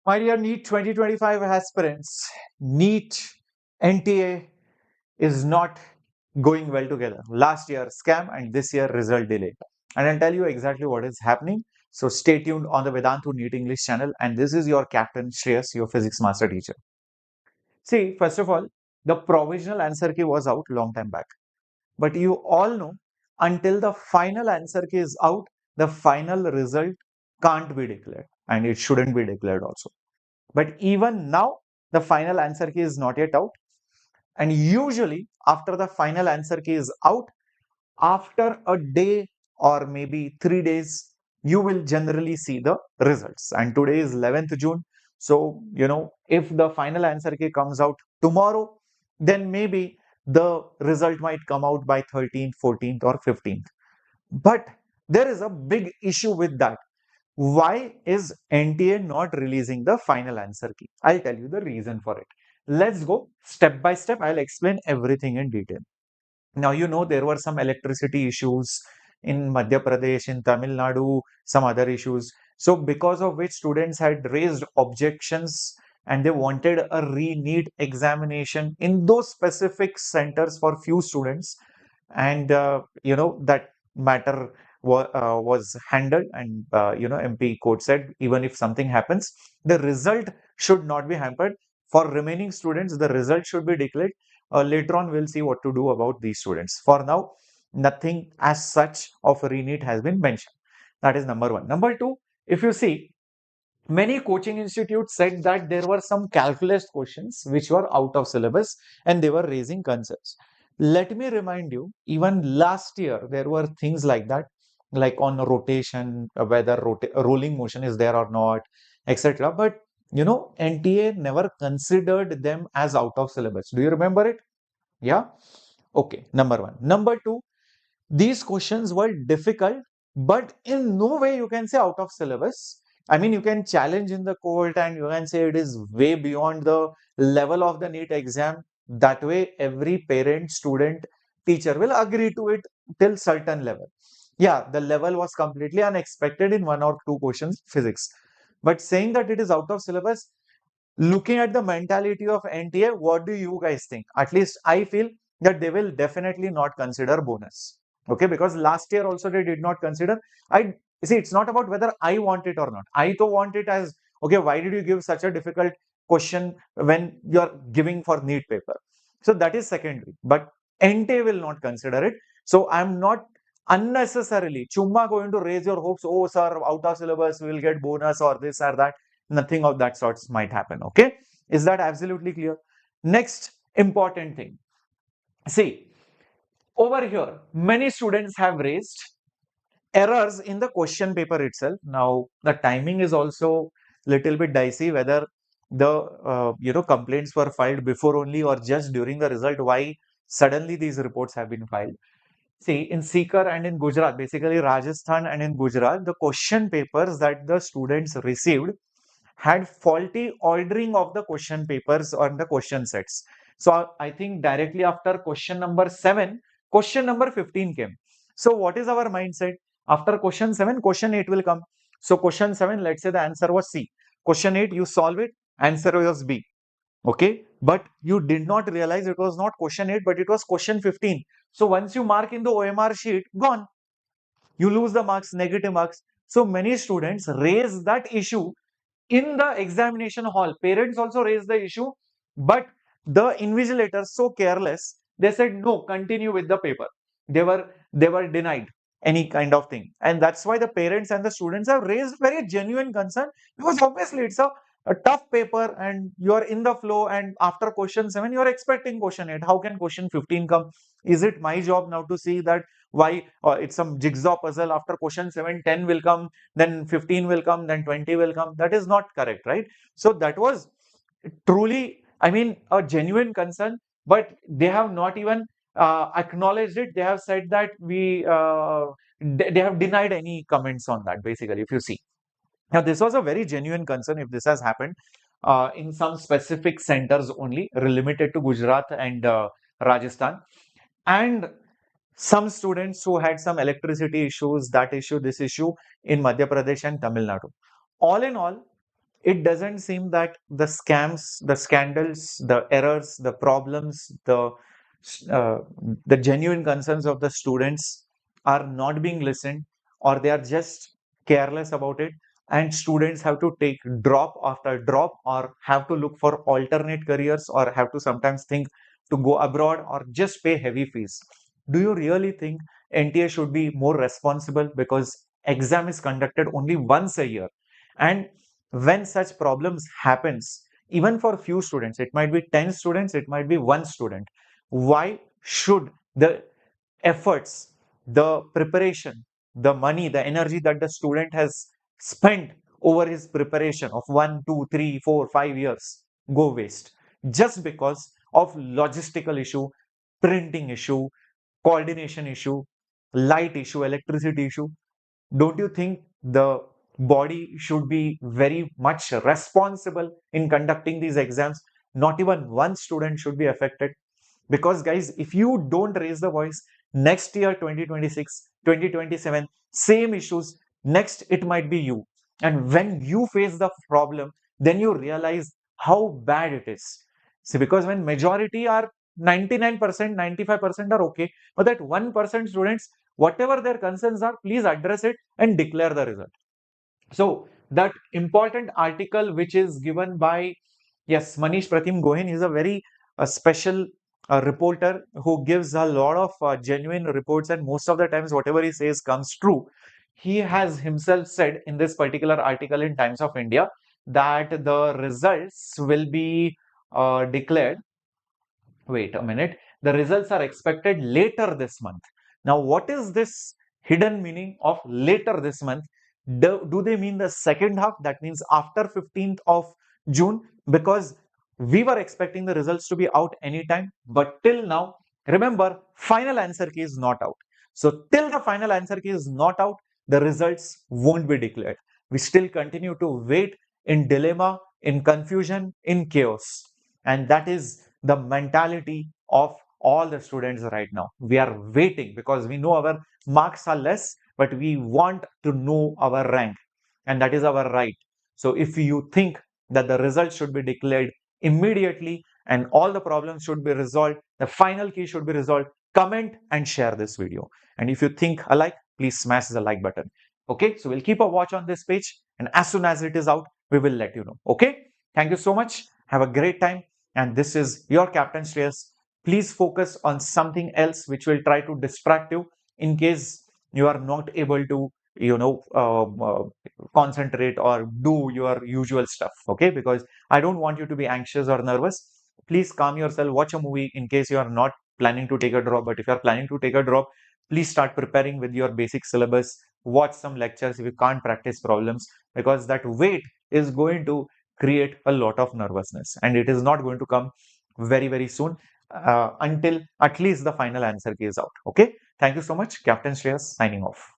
My dear NEET 2025 aspirants, NEET NTA is not going well together. Last year scam and this year result delay. And I'll tell you exactly what is happening. So stay tuned on the Vedantu NEET English channel. And this is your captain Shreyas, your physics master teacher. See, first of all, the provisional answer key was out long time back. But you all know until the final answer key is out, the final result can't be declared and it shouldn't be declared also. But even now, the final answer key is not yet out. And usually, after the final answer key is out, after a day or maybe 3 days, you will generally see the results. And today is 11th June. So, if the final answer key comes out tomorrow, then maybe the result might come out by 13th, 14th, or 15th. But there is a big issue with that. Why is NTA not releasing the final answer key? I'll tell you the reason for it. Let's go step by step. I'll explain everything in detail. Now, there were some electricity issues in Madhya Pradesh, in Tamil Nadu, some other issues. So, because of which students had raised objections and they wanted a re-NEET examination in those specific centers for few students. And, that matter was handled. And, MP court said, even if something happens, the result should not be hampered. For remaining students, the result should be declared. Later on, we'll see what to do about these students. For now, nothing as such of a re-NEET has been mentioned. That is number one. Number two, if you see, many coaching institutes said that there were some calculus questions which were out of syllabus and they were raising concerns. Let me remind you, even last year, there were things like that, like on rotation, whether rolling motion is there or not, etc. But NTA never considered them as out of syllabus. Do you remember it? Yeah. Okay. Number one. Number two, these questions were difficult, but in no way you can say out of syllabus. I mean, you can challenge in the court and you can say it is way beyond the level of the NEET exam. That way, every parent, student, teacher will agree to it till certain level. Yeah, the level was completely unexpected in one or two questions, physics. But saying that it is out of syllabus, looking at the mentality of NTA, what do you guys think? At least I feel that they will definitely not consider bonus. Okay, because last year also they did not consider. I see it's not about whether I want it or not. I to want it as okay, why did you give such a difficult question when you're giving for NEET paper? So that is secondary, but NTA will not consider it. So I'm not unnecessarily chumma going to raise your hopes. Oh, sir, out of syllabus, we will get bonus or this or that. Nothing of that sorts might happen. Okay, is that absolutely clear? Next important thing, see, over here many students have raised errors in the question paper itself. Now the timing is also little bit dicey, whether the complaints were filed before only or just during the result. Why suddenly these reports have been filed? See, in Sikar and in Gujarat, basically Rajasthan and in Gujarat, the question papers that the students received had faulty ordering of the question papers or the question sets. So I think directly after question number 7, question number 15 came. So what is our mindset? After question 7, question 8 will come. So question 7, let's say the answer was C. Question 8, you solve it, answer was B. Okay, but you did not realize it was not question 8, but it was question 15. So once you mark in the OMR sheet, gone. You lose the marks, negative marks. So many students raise that issue in the examination hall. Parents also raised the issue, but the invigilators so careless, they said no, continue with the paper. They were denied any kind of thing, and that's why the parents and the students have raised very genuine concern, because obviously it's a tough paper and you are in the flow, and after question 7 you are expecting question 8. How can question 15 come? Is it my job now to see that why it's some jigsaw puzzle? After question 7, 10 will come, then 15 will come, then 20 will come. That is not correct, right? So that was truly, I mean, a genuine concern, but they have not even acknowledged it. They have said that they have denied any comments on that, basically, if you see. Now, this was a very genuine concern if this has happened in some specific centers only, limited to Gujarat and Rajasthan. And some students who had some electricity issues, that issue, this issue in Madhya Pradesh and Tamil Nadu. All in all, it doesn't seem that the scams, the scandals, the errors, the problems, uh, the genuine concerns of the students are not being listened, or they are just careless about it, and students have to take drop after drop, or have to look for alternate careers, or have to sometimes think to go abroad, or just pay heavy fees. Do you really think NTA should be more responsible, because exam is conducted only once a year? And when such problems happens, even for few students, it might be 10 students, it might be one student, why should the efforts, the preparation, the money, the energy that the student has spent over his preparation of 1, 2, 3, 4, 5 years go waste, just because of logistical issue, printing issue, coordination issue, light issue, electricity issue? Don't you think the body should be very much responsible in conducting these exams? Not even one student should be affected. Because, guys, if you don't raise the voice, next year, 2026, 2027, same issues, next it might be you. And when you face the problem, then you realize how bad it is. See, because when majority are 99%, 95% are okay, but that 1% students, whatever their concerns are, please address it and declare the result. So that important article which is given by, yes, Manish Pratim Gohin is a very special reporter who gives a lot of genuine reports, and most of the times whatever he says comes true. He has himself said in this particular article in Times of India that the results will be declared. Wait a minute. The results are expected later this month. Now, what is this hidden meaning of later this month? Do they mean the second half? That means after 15th of June? Because we were expecting the results to be out anytime, but till now, remember, final answer key is not out. So, till the final answer key is not out, the results won't be declared. We still continue to wait in dilemma, in confusion, in chaos. And that is the mentality of all the students right now. We are waiting because we know our marks are less, but we want to know our rank, and that is our right. So if you think that the result should be declared immediately and all the problems should be resolved, the final key should be resolved, comment and share this video. And if you think alike, please smash the like button. Okay, so we'll keep a watch on this page, and as soon as it is out, we will let you know. Okay, thank you so much. Have a great time. And this is your Captain Shreyas. Please focus on something else which will try to distract you in case you are not able to, concentrate or do your usual stuff. Okay, because I don't want you to be anxious or nervous. Please calm yourself, watch a movie in case you are not planning to take a drop. But if you are planning to take a drop, please start preparing with your basic syllabus. Watch some lectures if you can't practice problems, because that weight is going to create a lot of nervousness, and it is not going to come very soon, until at least the final answer key is out. Okay, thank you so much. Captain Shreyas signing off.